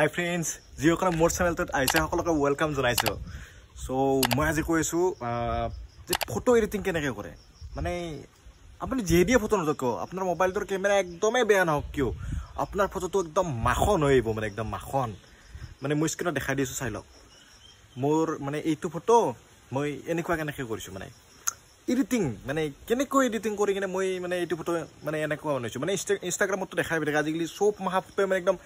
Hi friends, যিসকলে মোৰ চেনেলটোত আইছে সকলোকে ওয়েলকাম জনাইছো। সো মই আজি কৈছো যে ফটো এডিটিং কেনেকৈ কৰে। মানে আপুনি যে দিয়ে ফটো নজক আপোনাৰ মোবাইলটোৰ ক্যামেৰা একদমই বেয়া নহওক কিয় আপোনাৰ ফটোটো একদম মাখন হইব মানে একদম মাখন। মানে মই স্ক্ৰিনত দেখাই দিছো চাই লওক। মোৰ মানে এইটো ফটো মই এনেকুৱা কেনেকৈ কৰিছো মানে এডিটিং মানে কেনেকৈ এডিটিং কৰি কিনে মই মানে এইটো ফটো মানে এনেকুৱা বনাইছো। মানে ইনষ্টাগ্ৰামত দেখাই বিৰাক আজিকালি সব মাহা ফটো মানে একদম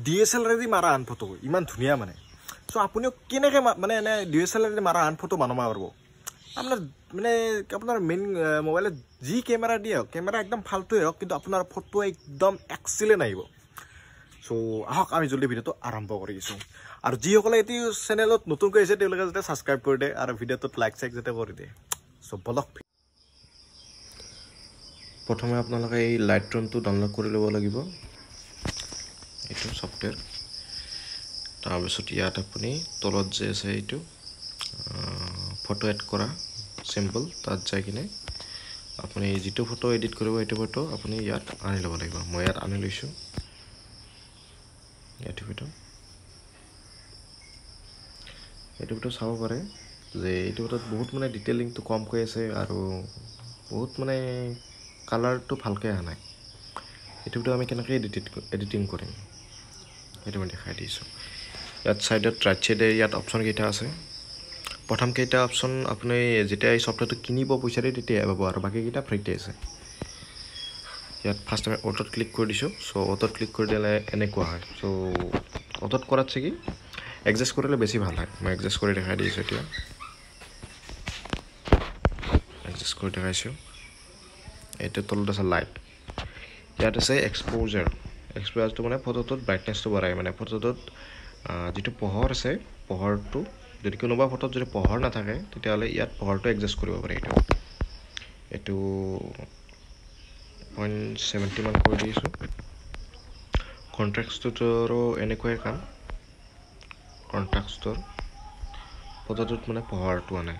DSLR দি মাৰা আন ফটো ইমান ধুনিয়া মানে। সো আপুনিও কেনেকৈ মানে এনে DSLR দি মাৰা আন ফটো বনাব পারব। আপনার মানে আপনার মেইন মোবাইলে যি ক্যামেরা দিয়ে ক্যামেরা একদম ফালতুই হোক কিন্তু আপনার ফটো একদম এক্সিলেন্ট আহিব। সো আহক আমি জলদি ভিডিওটো আৰম্ভ কৰিছো। আৰু যিসকলে এটি চেনেলত নতুনকৈ আছে তেওঁলোকে যাতে সাবস্ক্ৰাইব কৰি দে আৰু ভিডিওটোত লাইক চাইক যাতে কৰি দে। সো বলক প্ৰথমে আপোনালোকে এই লাইটৰুমটো ডাউনলোড কৰি ল'ব লাগিব। এইটো সফটওয়্যাৰ তাৰপিছত ইয়াত আপুনি তলত যে আছে এইটো ফটো এড কৰা সিম্বল তাত যাই কিনে আপুনি যিটো ফটো এডিট কৰিব এইটো ফটো আপুনি ইয়াত আনি ল'ব লাগিব। মই ইয়াত আনি লৈছো এইটো ফটো চাব পাৰে যে এইটো ফটোত বহুত মানে ডিটেইলিংটো কমকৈ আছে আৰু বহুত মানে কালাৰটো ভালকৈ আহা নাই। এইটো আমি কেনেকৈ এডিটিং কৰিম সেইটো মই দেখাই দিছো। ইয়াত সাইডত ৰাইট সাইডে ইয়াত অপচন কেইটা আছে। প্ৰথম কেইটা অপচন আপুনি যেতিয়া এই সফটওয়্যাৰটো কিনিব পইচাৰে তেতিয়া পাব আৰু বাকি কেইটা ফ্ৰীতে আছে। ইয়াত ফাৰ্স্ট আমি অটোত ক্লিক কৰি দিছো। সো অটোত ক্লিক কৰি দিলে এনেকুৱা হয়। সো অটোত কৰাত কি এডজাস্ট কৰিলে বেছি ভাল হয়। মই এডজাস্ট কৰি দেখাই দিছো। এতিয়া এডজাস্ট কৰি দেখাইছো। এইটো তলত আছে লাইট, ইয়াত আছে এক্সপ'জাৰটো মানে ফটোটোত ব্ৰাইটনেছটো বঢ়ায়। মানে ফটোটোত যেটো পোহৰ আছে পোহৰটো যদি কোনোবা ফটোত যদি পোহৰ নাথাকে তেতিয়াহ'লে ইয়াত পোহৰটো এডজাস্ট কৰিব পাৰে। এইটো 0.70 মান কৰি দিছো। কন্ট্ৰাষ্টটোৰো এনেকুৱাই কাম। কন্ট্ৰাষ্টৰ ফটোটোত মানে পোহৰটো আনে।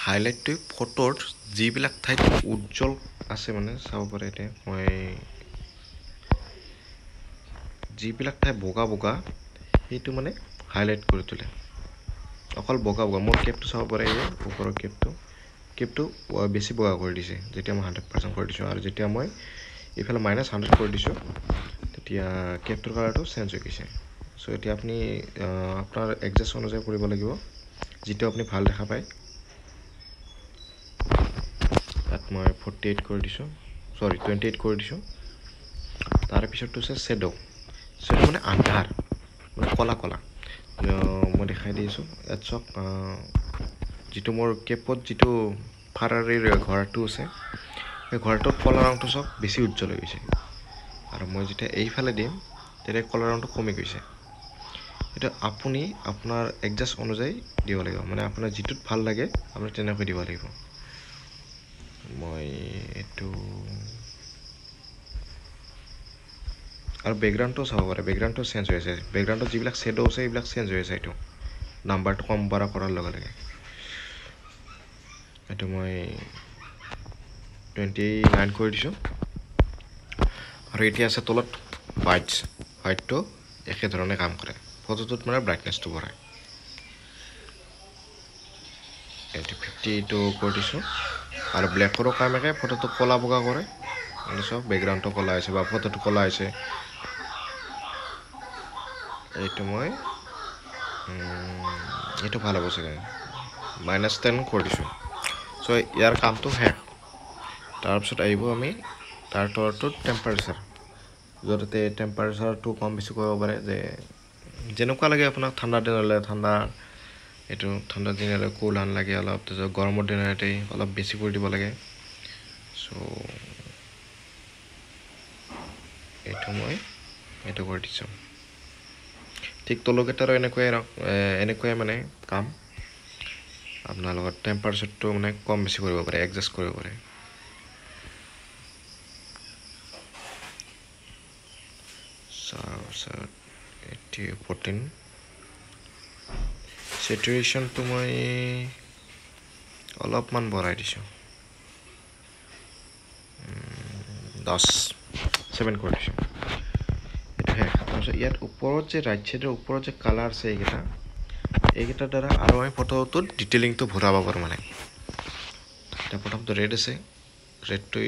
হাইলাইটটো ফটোৰ যিবিলাক ঠাইত উজ্জ্বল আছে মানে চাব পাৰে। এতিয়া মই যিবিলাক ঠাই বগা সেইটো মানে হাইলাইট কৰি তোলে। অকল বগা মোৰ কেপটো চাব পাৰে। এই ওপৰৰ কেপটো বেছি বগা কৰি দিছে যেতিয়া মই 100% কৰি দিছো। আৰু যেতিয়া মই ইফালে -100 কৰি দিছো তেতিয়া কেপটোৰ কালাৰটো চেঞ্জ হৈ গৈছে। সো এতিয়া আপুনি আপোনাৰ এডজাস্ট অনুযায়ী কৰিব লাগিব যেটো আপুনি ভাল দেখা পায়। তাত মই 48 কৰি দিছো, সৰি 28 কৰি দিছো। তাৰ পিছতটো আছে শ্যাডো মানে আন্ধাৰ মানে কলা মই দেখাই দিছো। ইয়াত চক যেটো মোৰ কেপত যেটো ফাৰাৰীৰ ঘৰটো আছে এই ঘৰটোত কলা ৰংটো চক বেছি উজ্জ্বল হৈ গৈছে। আৰু মই যেতিয়া এইফালে দিম তেতিয়া কলা ৰংটো কমি গৈছে। এটা আপুনি আপোনাৰ এডজাস্ট অনুযায়ী দিব লাগিব। মানে আপোনাৰ যেটোত ভাল লাগে আপুনি তেনেকৈ দিব লাগিব। মই এটো আৰু বেকগ্ৰাউণ্ডটো চাব পাৰে। বেকগ্ৰাউণ্ডটো চেঞ্জ হৈ আছে। বেকগ্ৰাউণ্ডত যিবিলাক শ্যাডো আছে এইবিলাক চেঞ্জ হৈ আছে। এইটো নাম্বাৰটো কম বাৰা কৰাৰ লগে লগে এইটো মই 29 কৰি দিছো। আৰু এতিয়া আছে তলত হোৱাইটটো একে ধৰণে কাম কৰে। ফটোটোত মানে ব্ৰাইটনেছটো বঢ়ায়। এইটো 52 কৰি দিছো। আৰু ব্লেকৰো কাম একে ফটোটো কলা বগা কৰে। মানে সব বেকগ্ৰাউণ্ডটো কলা আছে বা ফটোটো কলা আছে। এইটো মই এইটো ভাল হ'ব চাগে -10 কৰি দিছো। সো ইয়াৰ কামটো শেষ। তাৰপিছত আহিব আমি তাৰ তলটো টেম্পাৰেচাৰ। যতে টেম্পাৰেচাৰটো কম বেছি কৰিব পাৰে যে যেনেকুৱা লাগে আপোনাক। ঠাণ্ডা দিন হ'লে ঠাণ্ডা, এইটো ঠাণ্ডা দিন হ'লে কুল হান লাগে অলপ। তাৰপিছত গৰমৰ দিনতে অলপ বেছি কৰি দিব লাগে। সো এইটো মই এইটো কৰি দিছো। ঠিক তলকেইটাৰো এনেকুৱাই মানে কাম। আপোনাৰ লগত টেম্পাৰেচাৰটো মানে কম বেছি কৰিব পাৰে, এডজাস্ট কৰিব পাৰে। তাৰপিছত 14 স্যাচুৰেশনটো মই অলপমান বঢ়াই দিছো। 7 কৰি দিছোঁ এইটো হে তাৰপিছত ইয়াত ওপৰত যে ৰাইট সাইডৰ ওপৰত যে কালাৰ আছে এইকেইটাৰ দ্বাৰা আৰু আমি ফটোটোত ডিটেইলিংটো ভৰাব পাৰোঁ মানে এটা প্ৰথমটো ৰেড আছে ৰেডটো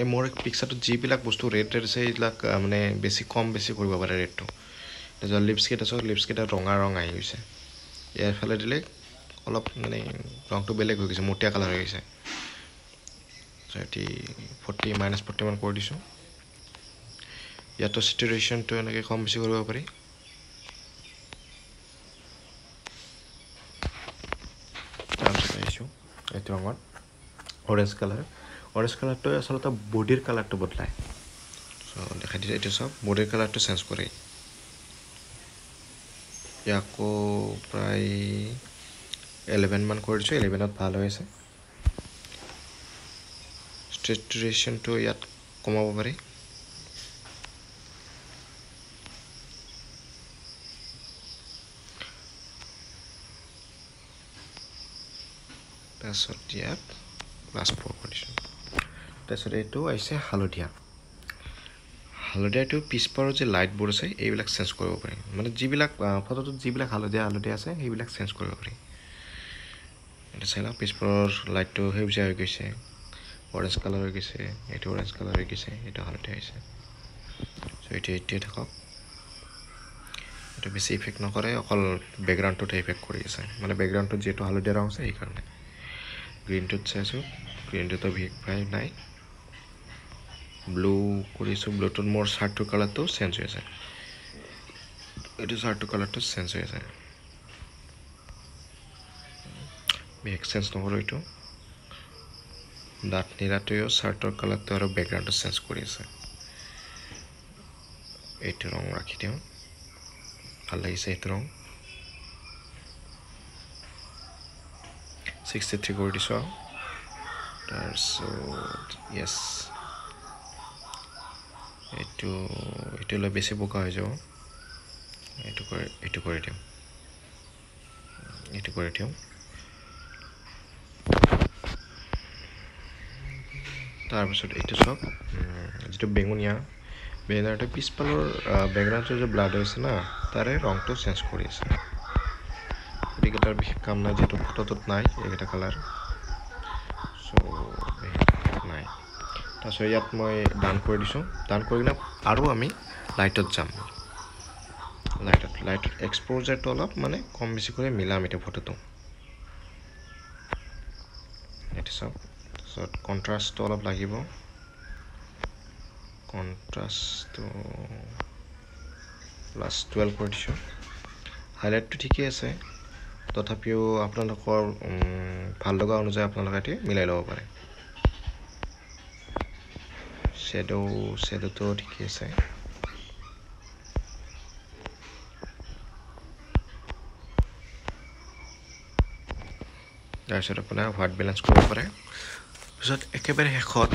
এই মোৰ পিকচাৰটোত যিবিলাক বস্তু ৰেড আছে এইবিলাক মানে বেছি কৰিব পাৰে ৰেডটো তাৰপিছত লিপছকেইটা ৰঙা ৰং আহি গৈছে ইয়াৰ ফালে দিলে অলপ মানে ৰংটো বেলেগ হৈ গৈছে মটিয়া কালাৰ হৈ গৈছে -40 মান কৰি দিছোঁ ইয়াতো স্যাচুৰেশনটো এনেকৈ কম বেছি কৰিব পাৰি তাৰপিছত আহিছোঁ এইটো ৰঙত অৰেঞ্জ কালাৰটো আচলতে বডিৰ কালাৰটো বদলায় চ' দেখাই দিছোঁ এইটো চব বডিৰ কালাৰটো চেঞ্জ কৰে ইয়াকো প্ৰায় 11 মান কৰি দিছোঁ 11ত ভাল হৈ আছে স্যাচুৰেশনটো ইয়াত কমাব পাৰি তাৰপিছত ইয়াত +4 কৰি দিছোঁ তাৰপিছত এইটো আহিছে হালধীয়াটো পিছপাৰৰ যে লাইটবোৰ আছে এইবিলাক চেঞ্জ কৰিব পাৰি মানে যিবিলাক ফটোটোত যিবিলাক হালধীয়া আছে সেইবিলাক চেঞ্জ কৰিব পাৰি এটা চাই লওক পিছপাৰৰ লাইটটো সেউজীয়া হৈ গৈছে অৰেঞ্জ কালাৰ হৈ গৈছে এইটো অৰেঞ্জ কালাৰ হৈ গৈছে এইটো হালধীয়া হৈছে চ' এইটোৱে থাকক এইটো বেছি ইফেক্ট নকৰে অকল বেকগ্ৰাউণ্ডটোতে ইফেক্ট কৰি আছে মানে বেকগ্ৰাউণ্ডটোত যিহেতু হালধীয়া ৰং আছে সেইকাৰণে গ্ৰীণটোত চাইছোঁ গ্ৰীণটোতো প্ৰায় নাই ব্লু কৰিছোঁ ব্লুটোত মোৰ চাৰ্টটোৰ কালাৰটো চেঞ্জ হৈ আছে এইটো চাৰ্টটোৰ কালাৰটো চেঞ্জ হৈ আছে চেঞ্জ নকৰোঁ এইটো ডাঠ নীলাটোৱেও চাৰ্টৰ কালাৰটো আৰু বেকগ্ৰাউণ্ডটো চেঞ্জ কৰি আছে এইটো ৰং ৰাখি দিওঁ ভাল লাগিছে এইটো ৰং 63 কৰি দিছোঁ তাৰপিছত য়েছ এইটো অলপ বেছি বোকা হৈ যাব এইটো কৰি দিওঁ তাৰপিছত এইটো চাওক যিটো বেঙুনীয়াটো পিছফালৰ বেকগ্ৰাউণ্ডৰ যে ব্লাড হৈছে না তাৰে ৰংটো চেঞ্জ কৰি আছে এইকেইটাৰ বিশেষ কাম নাই যিহেতু ফটোটোত নাই এইকেইটা কালাৰ চ' নাই তাৰপিছত ইয়াত মই ডান কৰি দিছোঁ ডান কৰি কিনে আৰু আমি লাইটত যাম লাইটত এক্সপ'জাৰটো অলপ মানে কম বেছি কৰি মিলাম এতিয়া ফটোটো এইটো চাওক তাৰপিছত কণ্ট্ৰাষ্টটো অলপ লাগিব কণ্ট্ৰাষ্টটো +12 কৰি দিছোঁ হাইলাইটটো ঠিকেই আছে তথাপিও আপোনালোকৰ ভাল লগা অনুযায়ী আপোনালোকে এটি মিলাই ল'ব পাৰে শ্বেডোটো ঠিকেই আছে তাৰপিছত আপোনাৰ হোৱাইট বেলেঞ্চ কৰিব পাৰে তাৰপিছত একেবাৰে শেষত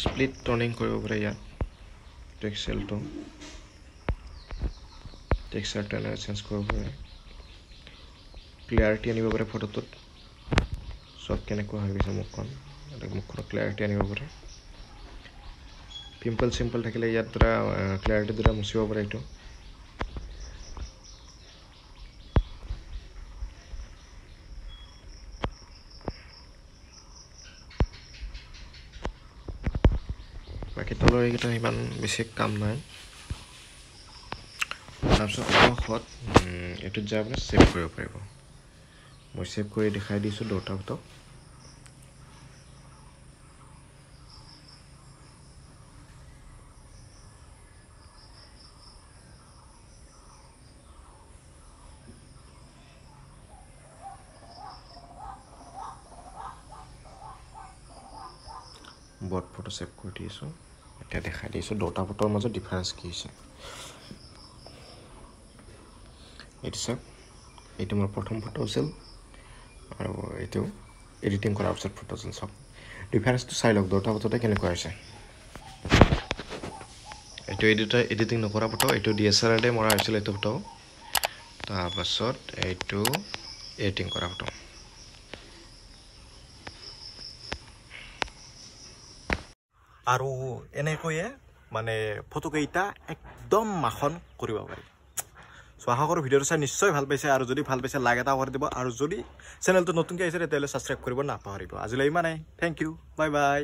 স্প্লিট টৰ্নিং কৰিব পাৰে ইয়াত টেক্সচাৰটো এনেকৈ চেঞ্জ কৰিব পাৰে ক্লিয়াৰিটি আনিব পাৰে ফটোটোত চব কেনেকুৱা হৈ গৈছে মুখখনত ক্লিয়াৰিটি আনিব পাৰে চিম্পল থাকিলে ইয়াত দ্বাৰা ক্লিয়াৰিটি দ্বাৰা মুচিব পাৰে এইটো বাকী তলৰ এইকেইটা ইমান বেছি কাম নাই তাৰপিছত অৱশেষত এইটোত যাই আপুনি ছেভ কৰিব পাৰিব মই ছেভ কৰি দেখাই দিছোঁ দুটা ফটো বট ফটো ছেভ কৰি দিছোঁ এতিয়া দেখাই দিছোঁ দুটা ফটোৰ মাজত ডিফাৰেঞ্চ কি হৈছে এইটো চাওক এইটো মোৰ প্ৰথম ফটো আছিল আৰু এইটো এডিটিং কৰাৰ পিছত ফটো আছিল চাওক ডিফাৰেঞ্চটো চাই লওক দুটা ফটোতে কেনেকুৱা হৈছে এইটো এডিটিং নকৰা ফটো এইটো DSLR মৰা হৈছিল এইটো ফটো তাৰপাছত এইটো এডিটিং কৰা ফটো আৰু এনেকৈয়ে মানে ফটোকেইটা একদম মাখন কৰিব পাৰি সো আশা কৰোঁ ভিডিঅ'টো চাই নিশ্চয় ভাল পাইছে আৰু যদি ভাল পাইছে লাইক এটা কৰি দিব আৰু যদি চেনেলটো নতুনকৈ আহিছে তেতিয়াহ'লে ছাবস্ক্ৰাইব কৰিব নাপাহৰিব আজিলৈ ইমানেই থেংক ইউ বাই বাই